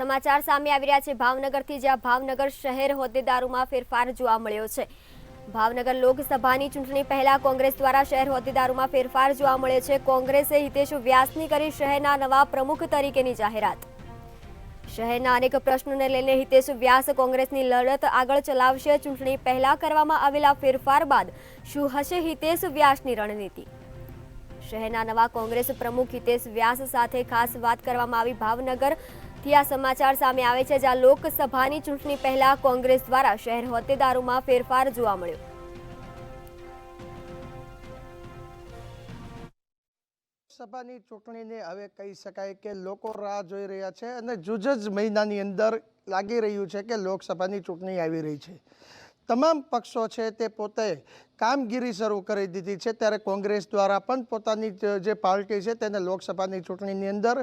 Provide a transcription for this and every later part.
સમાચાર સામે આવી રહ્યા છે ભાવનગરથી, જ્યાં ભાવનગર શહેર હોદ્દેદારોમાં ફેરફાર જોવા મળ્યો છે। ભાવનગર લોકસભાની ચૂંટણી પહેલા કોંગ્રેસ દ્વારા શહેર હોદ્દેદારોમાં ફેરફાર જોવા મળ્યો છે। કોંગ્રેસે હિતેશ વ્યાસની કરી શહેરના નવા પ્રમુખ તરીકેની જાહેરાત। શહેરના અનેક પ્રશ્નોને લઈને હિતેશ વ્યાસ કોંગ્રેસની લડત આગળ ચલાવશે। ચૂંટણી પહેલા કરવામાં આવેલા ફેરફાર બાદ શું હશે હિતેશ વ્યાસની રણનીતિ? શહેરના નવા કોંગ્રેસ પ્રમુખ હિતેશ વ્યાસ સાથે ખાસ વાત કરવામાં આવી। ભાવનગરથી આ સમાચાર સામે આવે છે, જ્યાં લોકસભાની ચૂંટણી પહેલા કોંગ્રેસ દ્વારા શહેર હોદ્દેદારોમાં ફેરફાર જોવા મળ્યો। સભાની ચૂંટણીને હવે કહી શકાય કે લોકો રાહ જોઈ રહ્યા છે અને જૂજ જ મહિનાની અંદર લાગી રહ્યું છે કે લોકસભાની ચૂંટણી આવી રહી છે। તમામ પક્ષો છે તે પોતે કામગીરી શરૂ કરી દીધી છે, ત્યારે કોંગ્રેસ દ્વારા પણ પોતાની જે પાર્ટી છે તેને લોકસભાની ચૂંટણીની અંદર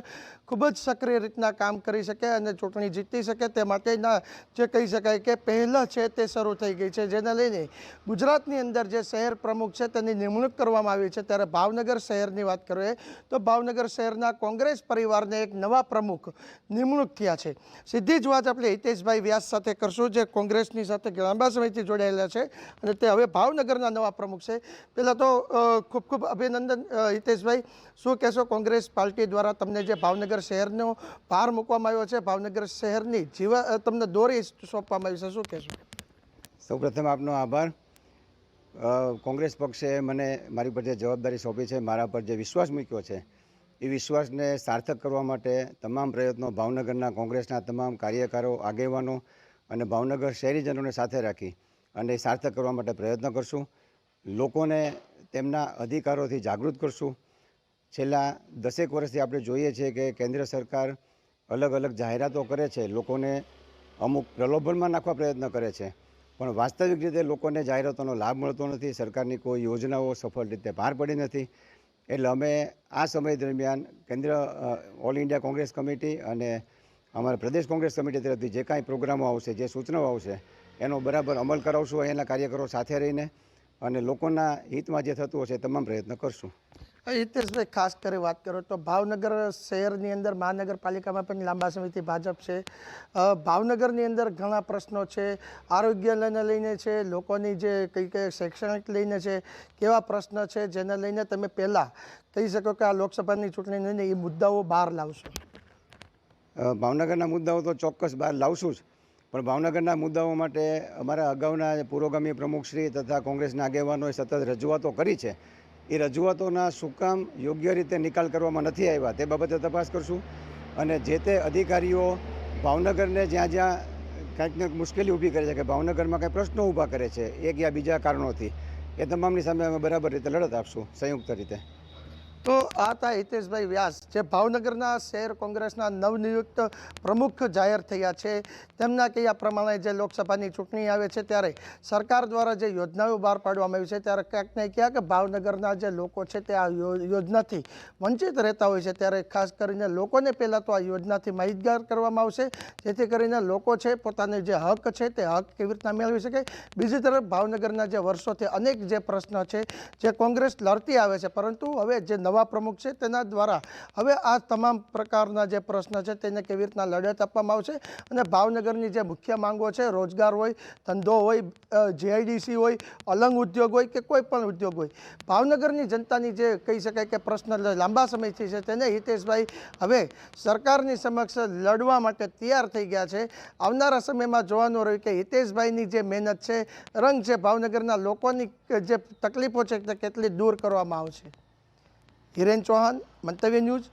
ખૂબ જ સક્રિય રીતના કામ કરી શકે અને ચૂંટણી જીતી શકે તે માટેના જે કહી શકાય કે પહેલા છે તે શરૂ થઈ ગઈ છે, જેને લઈને ગુજરાતની અંદર જે શહેર પ્રમુખ છે તેની નિમણૂક કરવામાં આવી છે। ત્યારે ભાવનગર શહેરની વાત કરીએ તો ભાવનગર શહેરના કોંગ્રેસ પરિવારને એક નવા પ્રમુખ નિમણૂક થયા છે। સીધી જ વાત આપણે હિતેશભાઈ વ્યાસ સાથે કરશું, જે કોંગ્રેસની સાથે લાંબા સમયથી જોડાયેલા છે અને તે હવે ભાવનગરના નવા પ્રમુખ છે। પહેલા તો ખૂબ ખૂબ અભિનંદન હિતેશભાઈ, શું કહેશો કોંગ્રેસ પાર્ટી દ્વારા તમને જે ભાવનગર શહેરનો ભાર મૂકવામાં આવ્યો છે, ભાવનગર શહેરની તમને દોરી સોંપવામાં આવી છે, શું કહેશો? સૌપ્રથમ આપનો આભાર। કોંગ્રેસ પક્ષે મને મારી પર જે જવાબદારી સોંપી છે, મારા પર જે વિશ્વાસ મૂક્યો છે, એ વિશ્વાસને સાર્થક કરવા માટે તમામ પ્રયત્નો ભાવનગરના કોંગ્રેસના તમામ કાર્યકરો, આગેવાનો અને ભાવનગર શહેરીજનોને સાથે રાખી અને સાર્થક કરવા માટે પ્રયત્ન કરશું। લોકોને તેમના અધિકારોથી જાગૃત કરશું। છેલ્લા 10 વર્ષથી આપણે જોઈએ છીએ કે કેન્દ્ર સરકાર અલગ અલગ જાહેરાતો કરે છે, લોકોને અમુક પ્રલોભનમાં નાખવા પ્રયત્ન કરે છે, પણ વાસ્તવિક રીતે લોકોને જાહેરાતોનો લાભ મળતો નથી, સરકારની કોઈ યોજનાઓ સફળ રીતે પાર પડી નથી। એટલે અમે આ સમય દરમિયાન કેન્દ્ર ઓલ ઇન્ડિયા કોંગ્રેસ કમિટી અને અમારા પ્રદેશ કોંગ્રેસ કમિટી તરફથી જે કાંઈ પ્રોગ્રામો આવશે, જે સૂચનાઓ આવશે, એનો બરાબર અમલ કરાવશું અહીંના કાર્યકરો સાથે રહીને, અને લોકોના હિતમાં જે થતું હશે તમામ પ્રયત્ન કરશું। હિતેશભાઈ, ખાસ કરી વાત કરો તો ભાવનગર શહેરની અંદર મહાનગરપાલિકામાં પણ લાંબા સમયથી ભાજપ છે। ભાવનગરની અંદર ઘણા પ્રશ્નો છે, આરોગ્યને લઈને છે, લોકોની જે કંઈ કંઈ શૈક્ષણિક લઈને છે, કેવા પ્રશ્ન છે જેને લઈને તમે પહેલાં કહી શકો કે આ લોકસભાની ચૂંટણીને લઈને એ મુદ્દાઓ બહાર લાવશો? ભાવનગરના મુદ્દાઓ તો ચોક્કસ બહાર લાવશું જ, પણ ભાવનગરના મુદ્દાઓ માટે અમારા અગાઉના પુરોગામી પ્રમુખશ્રી તથા કોંગ્રેસના આગેવાનોએ સતત રજૂઆતો કરી છે। એ રજૂઆતોના શું કામ યોગ્ય રીતે નિકાલ કરવામાં નથી આવ્યા તે બાબતે તપાસ કરશું, અને જે તે અધિકારીઓ ભાવનગરને જ્યાં જ્યાં કંઈક ને મુશ્કેલી ઊભી કરે છે, કે ભાવનગરમાં કંઈ પ્રશ્નો ઊભા કરે છે એક યા બીજા કારણોથી, એ તમામની સામે અમે બરાબર રીતે લડત આપશું સંયુક્ત રીતે। તો આ હતા હિતેશભાઈ વ્યાસ, જે ભાવનગરના શહેર કોંગ્રેસના નવનિયુક્ત પ્રમુખ જાહેર થયા છે। તેમના કહ્યા પ્રમાણે જે લોકસભાની ચૂંટણી આવે છે ત્યારે સરકાર દ્વારા જે યોજનાઓ બહાર પાડવામાં આવી છે, ત્યારે ક્યાંક ને ક્યાંક ભાવનગરના જે લોકો છે તે આ યોજનાથી વંચિત રહેતા હોય છે, ત્યારે ખાસ કરીને લોકોને પહેલાં તો આ યોજનાથી માહિતગાર કરવામાં આવશે, જેથી કરીને લોકો છે પોતાને જે હક છે તે હક કેવી રીતના મેળવી શકે। બીજી તરફ ભાવનગરના જે વર્ષોથી અનેક જે પ્રશ્ન છે જે કોંગ્રેસ લડતી આવે છે, પરંતુ હવે જે નવા પ્રમુખ છે તેના દ્વારા હવે આ તમામ પ્રકારના જે પ્રશ્ન છે તેને કેવી રીતના લડત આપવામાં આવશે, અને ભાવનગરની જે મુખ્ય માંગો છે, રોજગાર હોય, ધંધો હોય, જીઆઈડીસી હોય, અલંગ ઉદ્યોગ હોય કે કોઈ પણ ઉદ્યોગ હોય, ભાવનગરની જનતાની જે કહી શકાય કે પ્રશ્ન લાંબા સમયથી છે તેને હિતેશભાઈ હવે સરકારની સમક્ષ લડવા માટે તૈયાર થઈ ગયા છે। આવનારા સમયમાં જોવાનું રહ્યું કે હિતેશભાઈની જે મહેનત છે, રંગ છે, ભાવનગરના લોકોની જે તકલીફો છે તે કેટલી દૂર કરવામાં આવશે। હિરેન ચૌહાણ, મંતવ્ય ન્યૂઝ,